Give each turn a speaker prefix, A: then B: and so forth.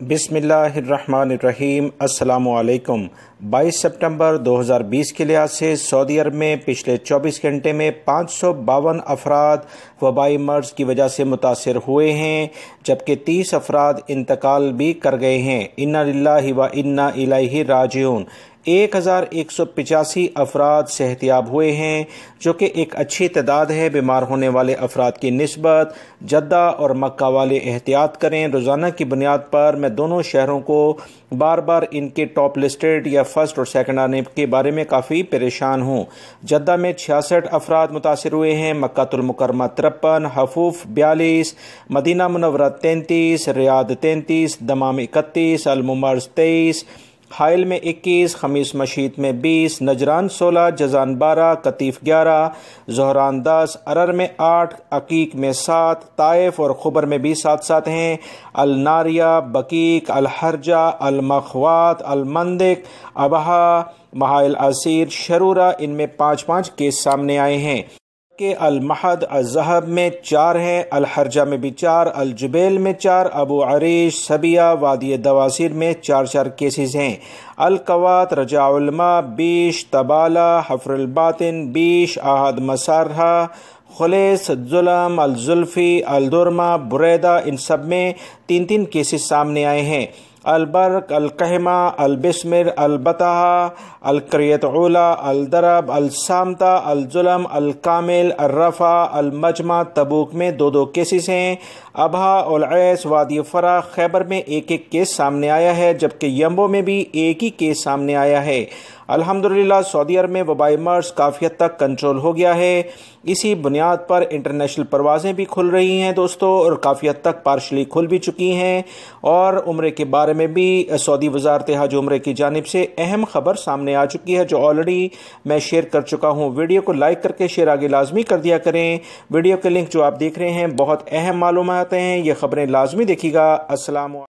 A: बिस्मिल्लाहिर्रहमानिर्रहीम। अस्सलामु अलैकुम। 22 सितंबर 2020 के लिहाज से सऊदी अरब में पिछले 24 घंटे में 552 अफराद वबाई मर्ज की वजह से मुतासर हुए हैं, जबकि 30 अफराद इंतकाल भी कर गए हैं। इन्ना लिल्लाहि व इन्ना इलैहि राजिऊन। 1185 अफराद सेहतियाब हुए हैं, जो कि एक अच्छी तादाद है। बीमार होने वाले अफराद की निस्बत जद्दा और मक्का वाले एहतियात करें। रोज़ाना की बुनियाद पर मैं दोनों शहरों को बार बार इनके टॉप लिस्टेड या फर्स्ट और सेकंड आने के बारे में काफ़ी परेशान हूँ। जद्दा में 66 अफराद मुतासर हुए हैं, मक्कातुल मुकर्रमा 53, हफूफ 42, मदीना मुनव्वरा 33, रियाद 33, दमाम 31, अल-मुमर्ज 23, हाइल में 21, खमीस मशीद में 20, नजरान 16, जजान 12, कतीफ 11, ज़ोहरान 10, अरर में 8, अकीक में 7, ताइफ और खुबर में भी 7 हैं। अल नारिया, बकीक, अल हरजा, अल मखवात, अल मंदिक, अबहा, महाइल असीर, शरूरा, इनमें 5 केस सामने आए हैं। के अल महद अज़हब में 4 हैं, अल हरजा में भी 4, अल जुबैल में 4, अबू अरीश, सबिया, वादी दवासिर में 4 केसेस हैं। अल कवात, रजाउल मा 20, तबाला, हफ्रुल बातिन 20, आहद मसारहा, खुलेस, जुलम, अल जुल्फी, अल दुरमा, बुरैदा, इन सब में 3 केसेस सामने आए हैं। अल बर्क, अल कहमा, अल बिस्मिर, अल बताहा, अल करियत उला, अल दरब, अल सामता, अल जुलम, अल कामिल, अल रफा, अल मजमा, तबूक में 2 केसेस हैं। अबहा और ऐस, वादी फरा, खैबर में 1 केस सामने आया है, जबकि यम्बो में भी 1 ही केस सामने आया है। अल्हम्दुलिल्लाह सऊदी अरब में वबाई मर्ज काफ़ी हद तक कंट्रोल हो गया है। इसी बुनियाद पर इंटरनेशनल परवाज़ें भी खुल रही हैं दोस्तों, और काफ़ी हद तक पार्शली खुल भी चुकी हैं। और उम्रे के बारे में भी सऊदी वज़ारत हज उम्रे की जानिब से अहम खबर सामने आ चुकी है, जो ऑलरेडी मैं शेयर कर चुका हूँ। वीडियो को लाइक करके शेयर आगे लाजमी कर दिया करें। वीडियो के लिंक जो आप देख रहे हैं बहुत अहम मालूमात हैं, ये खबरें लाजमी देखिएगा। अस्सलाम।